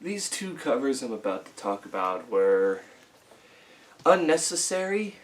These two covers I'm about to talk about were unnecessary.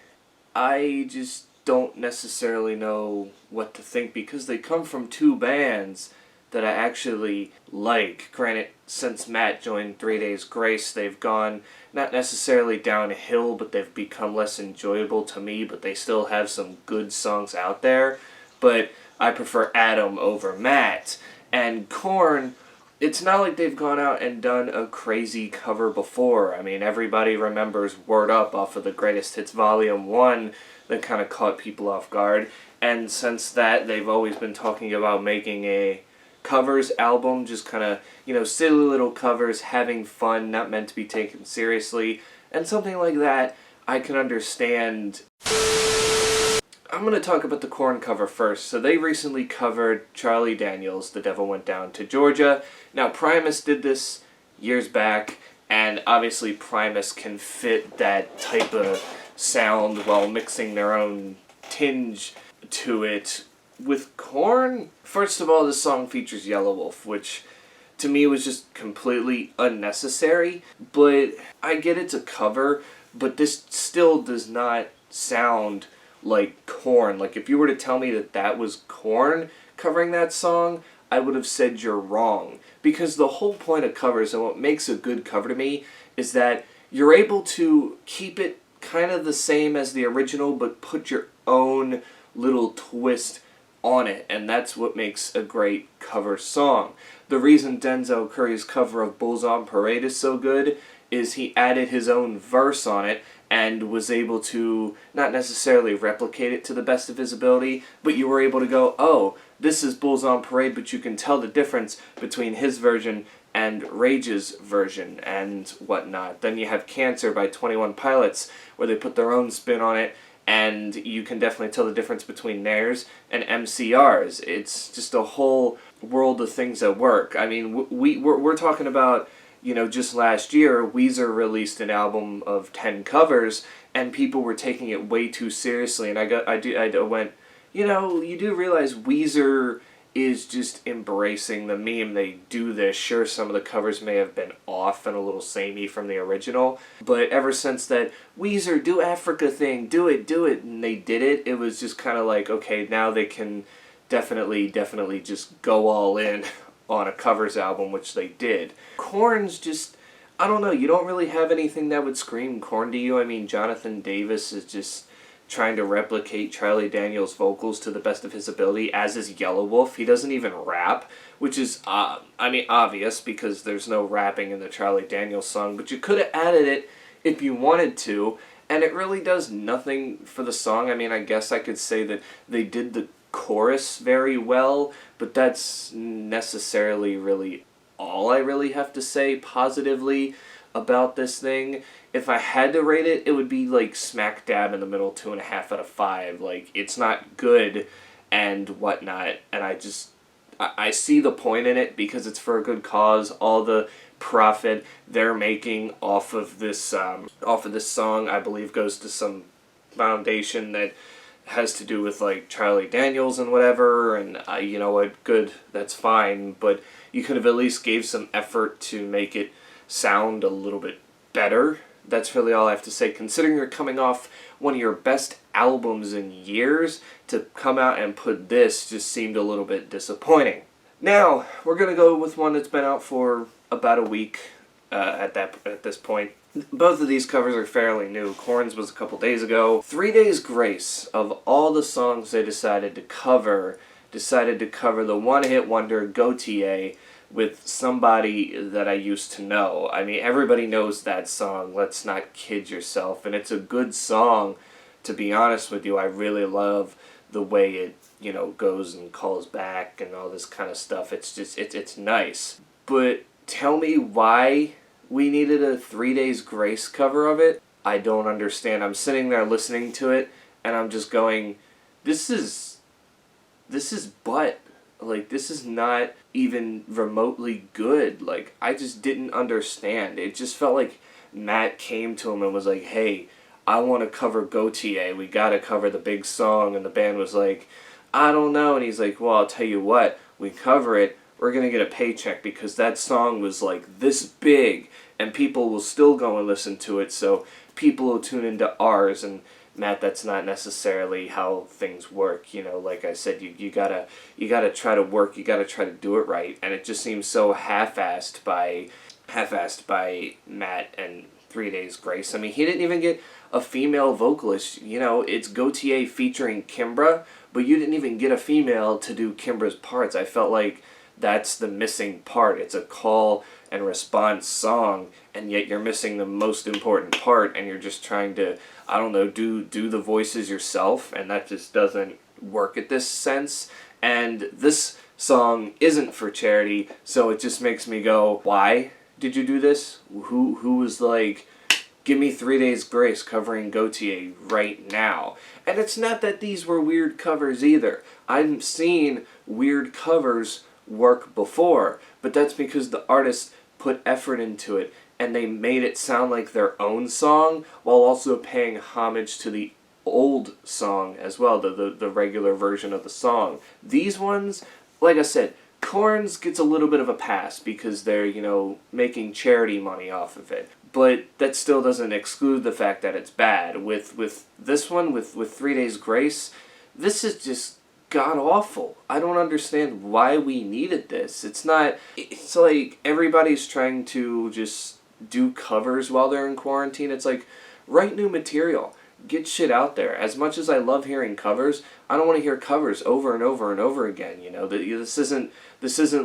I just don't necessarily know what to think because they come from two bands that I actually like. Granted, since Matt joined 3 Days Grace, they've gone not necessarily downhill, but they've become less enjoyable to me, but they still have some good songs out there. But I prefer Adam over Matt. And Korn, it's not like they've gone out and done a crazy cover before. I mean, everybody remembers Word Up off of the Greatest Hits Volume 1 that kind of caught people off guard. And since that, they've always been talking about making a covers album, just kind of, silly little covers, having fun, not meant to be taken seriously. And something like that, I can understand. I'm going to talk about the Korn cover first. So they recently covered Charlie Daniels' The Devil Went Down to Georgia. Now, Primus did this years back, and obviously Primus can fit that type of sound while mixing their own tinge to it. With Korn, first of all, this song features Yellow Wolf, which to me was just completely unnecessary. But I get it's a cover, but this still does not sound like Korn. Like, if you were to tell me that that was Korn covering that song, I would have said you're wrong. Because the whole point of covers, and what makes a good cover to me, is that you're able to keep it kind of the same as the original, but put your own little twist on it, and that's what makes a great cover song. The reason Denzel Curry's cover of Bulls on Parade is so good is he added his own verse on it and was able to not necessarily replicate it to the best of his ability, but you were able to go, oh, this is Bulls on Parade, but you can tell the difference between his version and Rage's version and whatnot. Then you have Cancer by 21 Pilots, where they put their own spin on it, and you can definitely tell the difference between theirs and MCR's. It's just a whole world of things at work. I mean, we're talking about, just last year, Weezer released an album of 10 covers, and people were taking it way too seriously. And I went, you do realize Weezer is just embracing the meme. They do this. Sure, some of the covers may have been off and a little samey from the original, but ever since that Weezer Do Africa thing, do it, and they did it, it was just kind of like, okay, now they can definitely just go all in on a covers album, which they did. Korn's just, I don't know, you don't really have anything that would scream Korn to you. I mean, Jonathan Davis is just trying to replicate Charlie Daniels' vocals to the best of his ability, as is Yellow Wolf. He doesn't even rap, which is, obvious, because there's no rapping in the Charlie Daniels song, but you could have added it if you wanted to, and it really does nothing for the song. I mean, I guess I could say that they did the chorus very well, but that's necessarily really all I really have to say positively about this thing. If I had to rate it, it would be like smack dab in the middle, 2.5 out of 5. Like, it's not good and whatnot, and I see the point in it because it's for a good cause. All the profit they're making off of this song, I believe, goes to some foundation that has to do with like Charlie Daniels and whatever, and you know what, good, that's fine, but you could have at least gave some effort to make it sound a little bit better. That's really all I have to say. Considering you're coming off one of your best albums in years, to come out and put this just seemed a little bit disappointing. Now, we're going to go with one that's been out for about a week at this point. Both of these covers are fairly new. Korn's was a couple days ago. 3 Days Grace, of all the songs they decided to cover the one-hit wonder Gautier with Somebody That I Used to Know. I mean, everybody knows that song, let's not kid yourself, and it's a good song, to be honest with you. I really love the way it, goes and calls back and all this kind of stuff. It's just, it's nice. But tell me why we needed a 3 Days Grace cover of it. I don't understand. I'm sitting there listening to it, and I'm just going, this is butt. Like, this is not even remotely good. Like, I just didn't understand. It just felt like Matt came to him and was like, hey, I want to cover Gautier. We got to cover the big song. And the band was like, I don't know. And he's like, well, I'll tell you what. We cover it, we're gonna get a paycheck because that song was like this big, and people will still go and listen to it, so people will tune into ours. And Matt, that's not necessarily how things work. You know, like I said, you gotta try to work, you gotta try to do it right, and it just seems so half-assed by Matt and 3 Days Grace. I mean, he didn't even get a female vocalist. You know, it's Gautier featuring Kimbra, but you didn't even get a female to do Kimbra's parts. I felt like that's the missing part. It's a call and response song, and yet you're missing the most important part, and you're just trying to, I don't know, do the voices yourself, and that just doesn't work at this sense. And this song isn't for charity, so it just makes me go, why did you do this? Who was like, give me 3 Days Grace covering Gautier right now? And it's not that these were weird covers either. I've seen weird covers work before, but that's because the artist put effort into it and they made it sound like their own song while also paying homage to the old song as well, the regular version of the song. These ones, like I said, Korn's gets a little bit of a pass because they're, you know, making charity money off of it. But that still doesn't exclude the fact that it's bad. With this one, with 3 Days Grace, this is just god-awful. I don't understand why we needed this. It's like everybody's trying to just do covers while they're in quarantine. It's like, write new material. Get shit out there. As much as I love hearing covers, I don't want to hear covers over and over and over again. You know, this isn't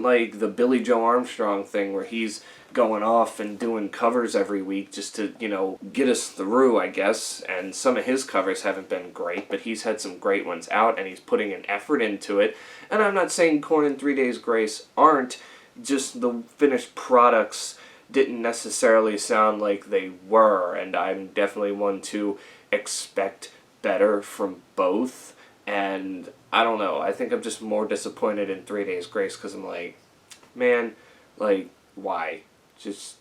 like the Billy Joe Armstrong thing where he's going off and doing covers every week just to, you know, get us through, I guess. And some of his covers haven't been great, but he's had some great ones out, and he's putting an effort into it. And I'm not saying Korn and 3 Days Grace aren't, just the finished products didn't necessarily sound like they were, and I'm definitely one to expect better from both. And I don't know, I think I'm just more disappointed in 3 Days Grace because I'm like, man, like, why? Just,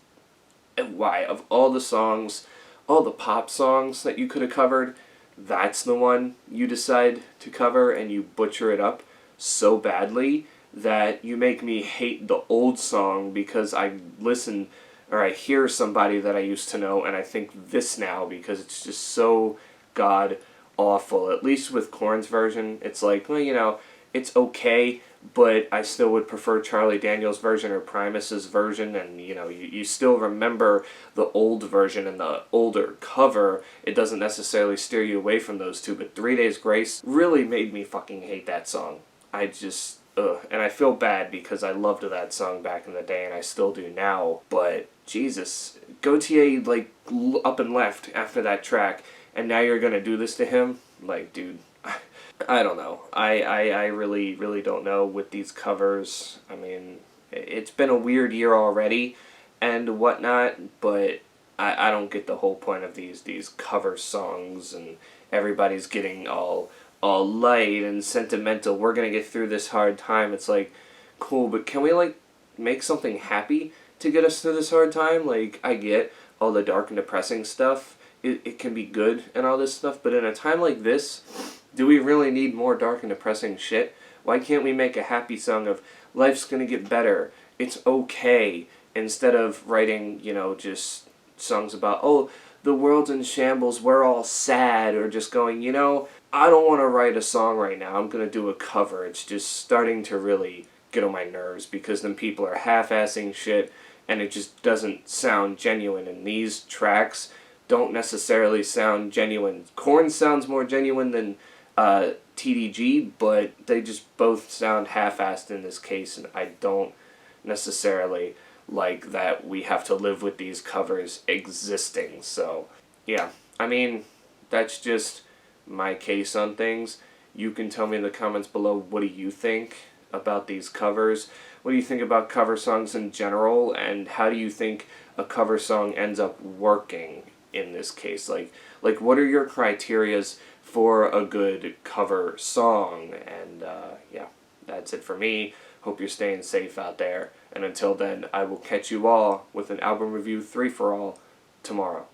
why? Of all the songs, all the pop songs that you could have covered, that's the one you decide to cover, and you butcher it up so badly that you make me hate the old song because I listen or I hear somebody that I used to know and I think this now because it's just so god awful. At least with Korn's version, it's like, well, you know, it's okay, but I still would prefer Charlie Daniels' version or Primus's version, and, you know, you still remember the old version and the older cover. It doesn't necessarily steer you away from those two, but 3 Days Grace really made me fucking hate that song. I just, and I feel bad because I loved that song back in the day, and I still do now, but Jesus, Gautier, like, up and left after that track, and now you're gonna do this to him? Like, dude, I don't know. I really, really don't know with these covers. I mean, it's been a weird year already and whatnot, but I don't get the whole point of these cover songs, and everybody's getting all light and sentimental. We're gonna get through this hard time. It's like, cool, but can we, like, make something happy to get us through this hard time? Like, I get all the dark and depressing stuff. It can be good and all this stuff, but in a time like this, do we really need more dark and depressing shit? Why can't we make a happy song of, life's gonna get better, it's okay, instead of writing, you know, just songs about, oh, the world's in shambles, we're all sad, or just going, you know, I don't want to write a song right now, I'm gonna do a cover. It's just starting to really get on my nerves, because then people are half-assing shit, and it just doesn't sound genuine, and these tracks don't necessarily sound genuine. Korn sounds more genuine than TDG, but they just both sound half-assed in this case, and I don't necessarily like that we have to live with these covers existing. So, yeah, I mean, that's just my case on things. You can tell me in the comments below, what do you think about these covers? What do you think about cover songs in general, and how do you think a cover song ends up working in this case? Like what are your criterias for a good cover song? And yeah, that's it for me. Hope you're staying safe out there, and until then, I will catch you all with an album review 3 for all tomorrow.